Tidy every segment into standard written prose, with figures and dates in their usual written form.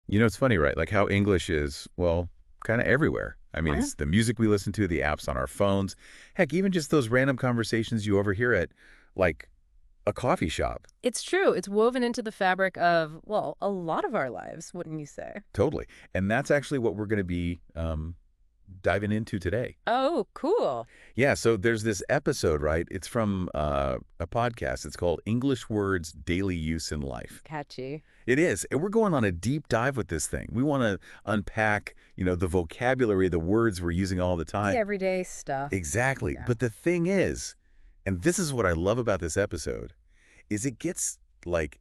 You know, it's funny, right? Like how English is, well, kind of everywhere. I mean, Yeah. it's the music we listen to, the apps on our phones. Heck, even just those random conversations you overhear at, like, a coffee shop. It's true. It's woven into the fabric of, well, a lot of our lives, wouldn't you say? Totally. And that's actually what we're going to be diving into today. Oh, cool. Yeah, so there's this episode, right? It's from a podcast. It's called English Words Daily Use in Life. Catchy. It is. And we're going on a deep dive with this thing. We want to unpack, the vocabulary, the words we're using all the The time. everyday stuff. Exactly. Yeah. But the thing is, and this is what I love about this episode, is it gets, like,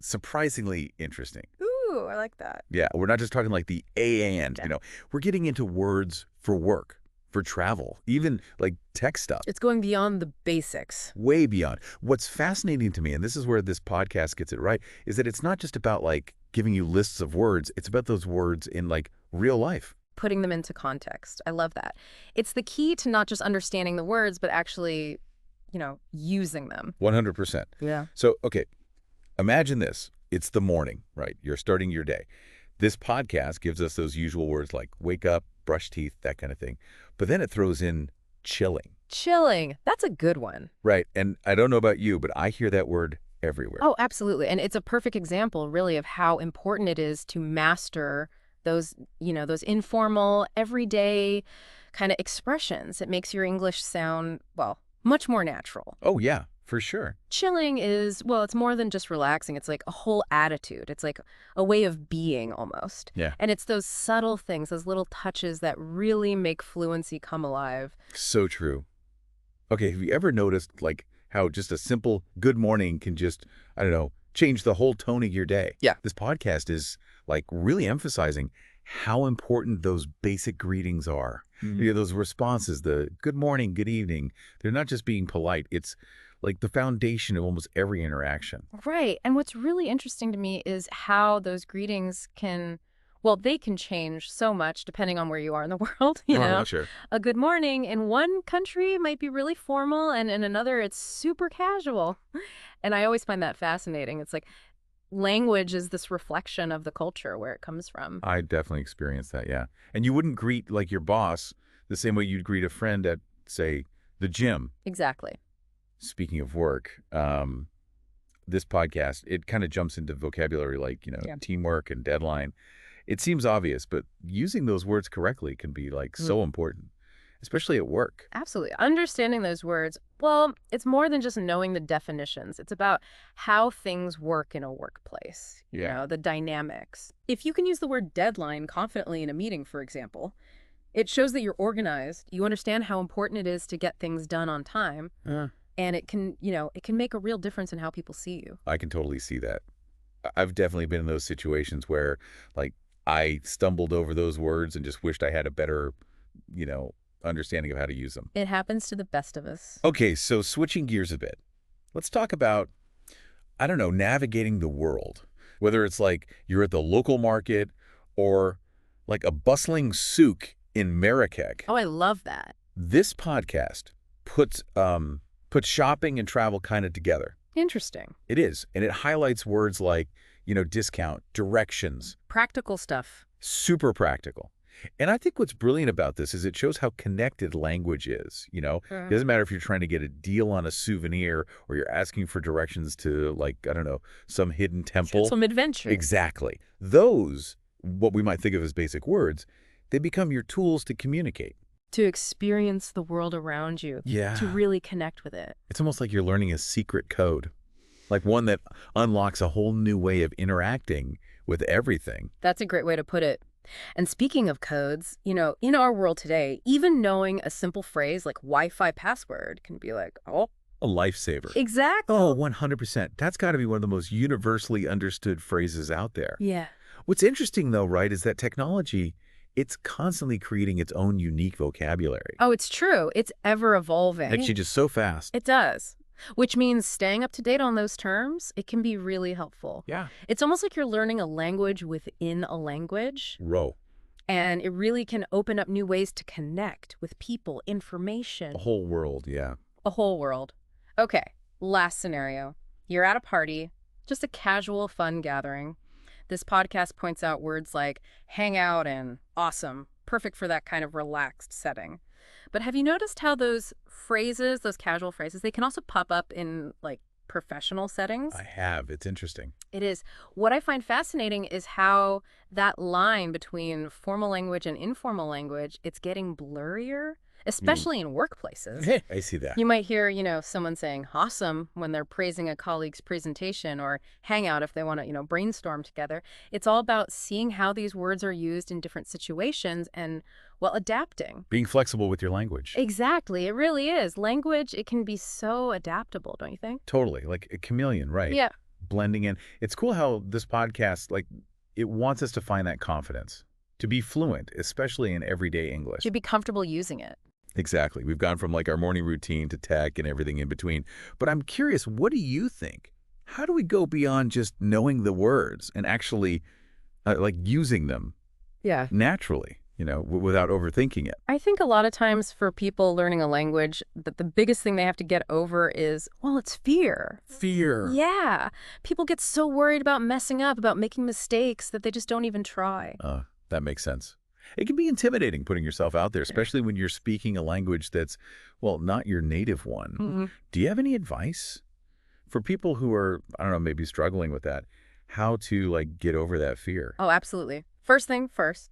surprisingly interesting. Ooh, I like that. Yeah, we're not just talking like the and, Yeah. we're getting into words for work, for travel, even like tech stuff. It's going beyond the basics. Way beyond. What's fascinating to me, and this is where this podcast gets it right, is that it's not just about like giving you lists of words. It's about those words in like real life. Putting them into context. I love that. It's the key to not just understanding the words, but actually, using them. 100%. Yeah. So, okay, imagine this. It's the morning, right? You're starting your day. This podcast gives us those usual words like wake up, brush teeth, that kind of thing. But then it throws in chilling, Chilling. That's a good one. right? And I don't know about you, but I hear that word everywhere. Oh, absolutely. And it's a perfect example, really, of how important it is to master those informal, everyday kind of expressions. It makes your English sound, well, much more natural. Oh, yeah, for sure. Chilling is, well, it's more than just relaxing. It's like a whole attitude. It's like a way of being almost. Yeah. And it's those subtle things, those little touches that really make fluency come alive. So true. Okay, have you ever noticed like how just a simple good morning can just, I don't know, change the whole tone of your day? Yeah. This podcast is like really emphasizing how important those basic greetings are. Those responses, the good morning, good evening. They're not just being polite. It's like the foundation of almost every interaction. Right. And what's really interesting to me is how those greetings they can change so much depending on where you are in the world. Sure. A good morning in one country might be really formal, and in another, it's super casual. And I always find that fascinating. It's like language is this reflection of the culture where it comes from. I definitely experienced that, yeah. And you wouldn't greet like your boss the same way you'd greet a friend at, say, the gym. Exactly. Speaking of work, this podcast, it kind of jumps into vocabulary like, Yeah. teamwork and deadline. It seems obvious, but using those words correctly can be like so important, especially at work. Absolutely. Understanding those words, well, it's more than just knowing the definitions. It's about how things work in a workplace, Yeah. the dynamics. If you can use the word deadline confidently in a meeting, for example, it shows that you're organized. You understand how important it is to get things done on time. And it can make a real difference in how people see you. I can totally see that. I've definitely been in those situations where like I stumbled over those words and just wished I had a better, understanding of how to use them. It happens to the best of us. Okay, so switching gears a bit, let's talk about, I don't know, navigating the world. Whether it's like you're at the local market or like a bustling souk in Marrakech. Oh, I love that. This podcast puts shopping and travel kind of together. Interesting. It is, and it highlights words like, discount, directions, Practical stuff. super practical. And I think what's brilliant about this is it shows how connected language is, It doesn't matter if you're trying to get a deal on a souvenir or you're asking for directions to, like, I don't know, some hidden temple. Some adventure. Exactly. Those, what we might think of as basic words, they become your tools to communicate. To experience the world around you. Yeah. To really connect with it. It's almost like you're learning a secret code, like one that unlocks a whole new way of interacting with everything. That's a great way to put it. And speaking of codes, in our world today, even knowing a simple phrase like Wi-Fi password can be like, oh. A lifesaver. Exactly. Oh, 100%. That's got to be one of the most universally understood phrases out there. Yeah. What's interesting, though, right, is that technology, it's constantly creating its own unique vocabulary. Oh, it's true. It's ever evolving. Actually, just so fast. It does. Which means staying up to date on those terms, it can be really helpful. Yeah. It's almost like you're learning a language within a language. Row. And it really can open up new ways to connect with people, information. A whole world, yeah. A whole world. Okay, last scenario. You're at a party, just a casual, fun gathering. This podcast points out words like hang out and awesome, perfect for that kind of relaxed setting. But have you noticed how those phrases, those casual phrases, they can also pop up in like professional settings? I have. It's interesting. It is. What I find fascinating is how that line between formal language and informal language, it's getting blurrier, especially in workplaces. I see that. You might hear, someone saying awesome when they're praising a colleague's presentation, or hangout if they want to, brainstorm together. It's all about seeing how these words are used in different situations and, well, adapting. Being flexible with your language. Exactly. It really is. Language, it can be so adaptable, don't you think? Totally. Like a chameleon, right? Yeah. Blending in. It's cool how this podcast, like, it wants us to find that confidence, to be fluent, especially in everyday English. To be comfortable using it. Exactly. We've gone from like our morning routine to tech and everything in between. But I'm curious, what do you think? How do we go beyond just knowing the words and actually like using them naturally, without overthinking it? I think a lot of times for people learning a language, that the biggest thing they have to get over is, well, it's fear. Fear. Yeah. People get so worried about messing up, about making mistakes, that they just don't even try. That makes sense. It can be intimidating putting yourself out there, especially when you're speaking a language that's, well, not your native one. Mm-hmm. Do you have any advice for people who are, I don't know, maybe struggling with that, how to like get over that fear? Oh, absolutely. First thing first,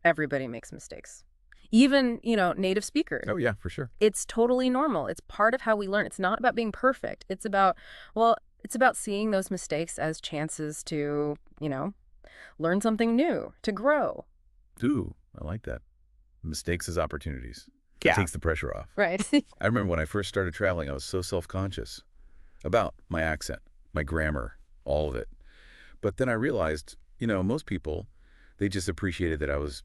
everybody makes mistakes. Even, native speakers. Oh, yeah, for sure. It's totally normal. It's part of how we learn. It's not about being perfect. It's about seeing those mistakes as chances to, learn something new, to grow. Ooh, I like that. Mistakes as opportunities. It takes the pressure off. Right. I remember when I first started traveling, I was so self-conscious about my accent, my grammar, all of it. But then I realized, most people, they just appreciated that I was,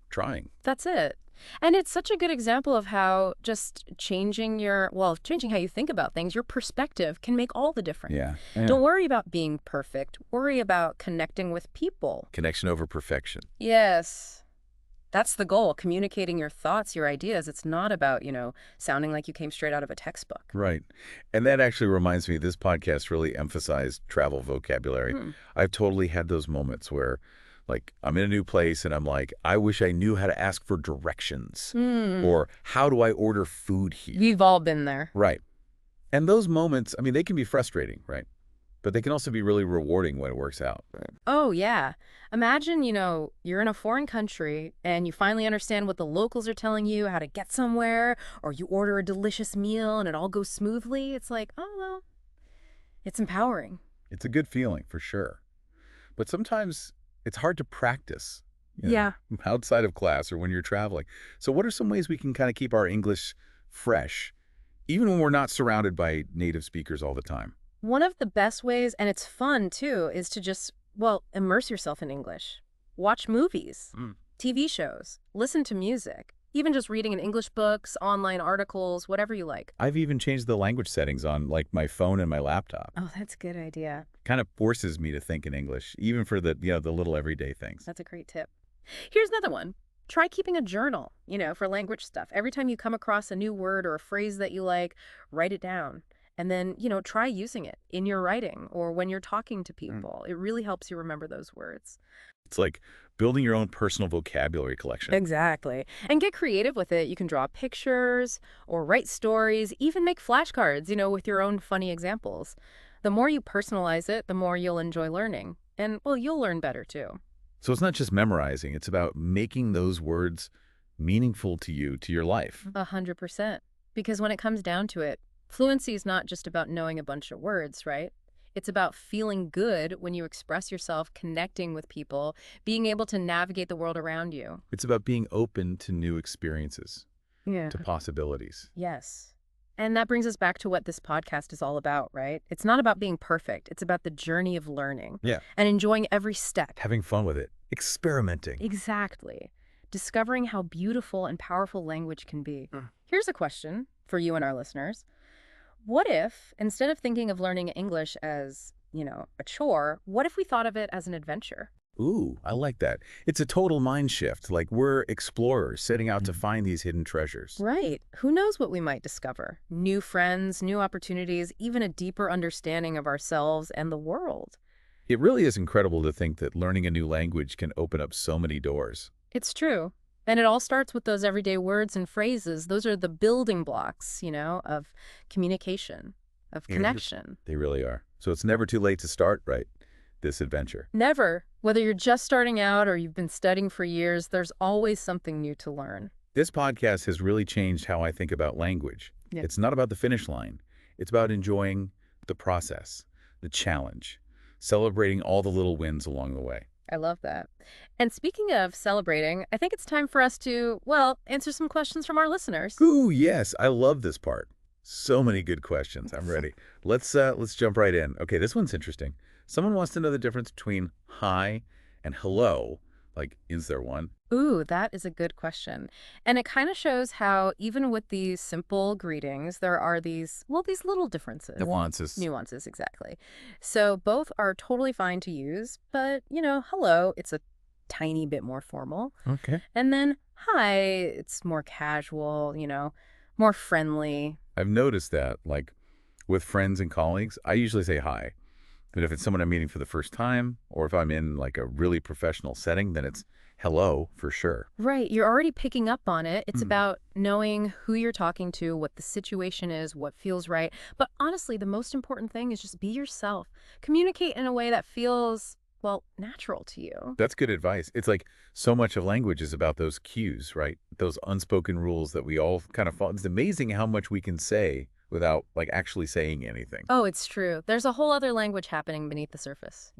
trying. That's it. And it's such a good example of how just changing how you think about things, your perspective can make all the difference. Yeah. Don't worry about being perfect. Worry about connecting with people. Connection over perfection. Yes. That's the goal, communicating your thoughts, your ideas. It's not about, sounding like you came straight out of a textbook. Right. And that actually reminds me, this podcast really emphasized travel vocabulary. I've totally had those moments where, like, I'm in a new place and I'm like, I wish I knew how to ask for directions. Or how do I order food here? We've all been there. Right. And those moments, I mean, they can be frustrating, right? But they can also be really rewarding when it works out. Oh, yeah. Imagine, you're in a foreign country and you finally understand what the locals are telling you, how to get somewhere, or you order a delicious meal and it all goes smoothly. It's like, oh, well, it's empowering. It's a good feeling for sure. But sometimes it's hard to practice outside of class or when you're traveling. So what are some ways we can kind of keep our English fresh, even when we're not surrounded by native speakers all the time? One of the best ways, and it's fun too, is to just, immerse yourself in English. Watch movies, TV shows, listen to music, even just reading in English books, online articles, whatever you like. I've even changed the language settings on like my phone and my laptop. Oh, that's a good idea. Kind of forces me to think in English, even for the, the little everyday things. That's a great tip. Here's another one. Try keeping a journal, for language stuff. Every time you come across a new word or a phrase that you like, write it down. And then, try using it in your writing or when you're talking to people. It really helps you remember those words. It's like building your own personal vocabulary collection. Exactly. And get creative with it. You can draw pictures or write stories, even make flashcards, with your own funny examples. The more you personalize it, the more you'll enjoy learning. And, well, you'll learn better, too. So it's not just memorizing. It's about making those words meaningful to you, to your life. 100%. Because when it comes down to it, fluency is not just about knowing a bunch of words, right? It's about feeling good when you express yourself, connecting with people, being able to navigate the world around you. It's about being open to new experiences, to possibilities. Yes. And that brings us back to what this podcast is all about, right? It's not about being perfect. It's about the journey of learning. Yeah. And enjoying every step. Having fun with it. Experimenting. Exactly. Discovering how beautiful and powerful language can be. Here's a question for you and our listeners. What if, instead of thinking of learning English as, a chore, what if we thought of it as an adventure? Ooh, I like that. It's a total mind shift. Like we're explorers setting out to find these hidden treasures. Right. Who knows what we might discover? New friends, new opportunities, even a deeper understanding of ourselves and the world. It really is incredible to think that learning a new language can open up so many doors. It's true. And it all starts with those everyday words and phrases. Those are the building blocks, of communication, of Yeah, connection. they really are. So it's never too late to start, right, this adventure. Never. Whether you're just starting out or you've been studying for years, there's always something new to learn. This podcast has really changed how I think about language. Yeah. It's not about the finish line. It's about enjoying the process, the challenge, celebrating all the little wins along the way. I love that. And speaking of celebrating, I think it's time for us to, well, answer some questions from our listeners. Ooh, yes, I love this part. So many good questions. I'm ready. Let's jump right in. Okay, this one's interesting. Someone wants to know the difference between hi and hello. Like, is there one? Ooh, that is a good question. And it kind of shows how even with these simple greetings, there are these little differences. Nuances. Nuances, exactly. So both are totally fine to use, but, hello, it's a tiny bit more formal. Okay. And then hi, it's more casual, more friendly. I've noticed that, like, with friends and colleagues, I usually say hi. But if it's someone I'm meeting for the first time, or if I'm in, like, a really professional setting, then it's hello for sure. Right, you're already picking up on it. It's Mm. about knowing who you're talking to, what the situation is, what feels right. But honestly, the most important thing is just be yourself. Communicate in a way that feels, well, natural to you. That's good advice. It's like so much of language is about those cues, right? Those unspoken rules that we all kind of follow. It's amazing how much we can say without, like, actually saying anything. Oh, it's true. There's a whole other language happening beneath the surface,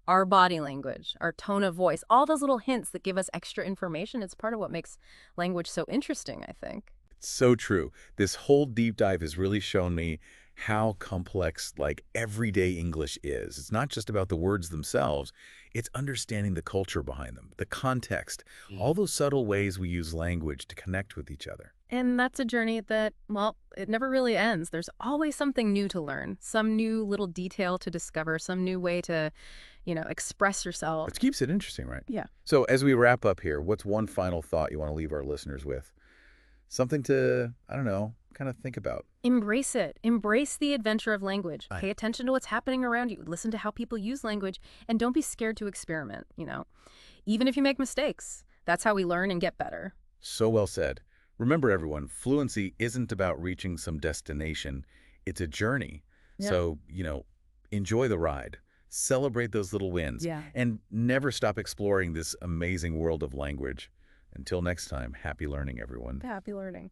Our body language, our tone of voice, all those little hints that give us extra information. It's part of what makes language so interesting, I think. It's so true. This whole deep dive has really shown me how complex, like, everyday English is. It's not just about the words themselves. It's understanding the culture behind them, the context, all those subtle ways we use language to connect with each other. And that's a journey that, well, it never really ends. There's always something new to learn, some new little detail to discover, some new way to, express yourself. It keeps it interesting, right? Yeah. So as we wrap up here, what's one final thought you want to leave our listeners with? Something to, I don't know, kind of think about. Embrace it. Embrace the adventure of language. Right. Pay attention to what's happening around you. Listen to how people use language, and don't be scared to experiment, Even if you make mistakes, that's how we learn and get better. So well said. Remember, everyone, fluency isn't about reaching some destination. It's a journey. Yeah. So, enjoy the ride. Celebrate those little wins. Yeah. And never stop exploring this amazing world of language. Until next time, happy learning, everyone. Happy learning.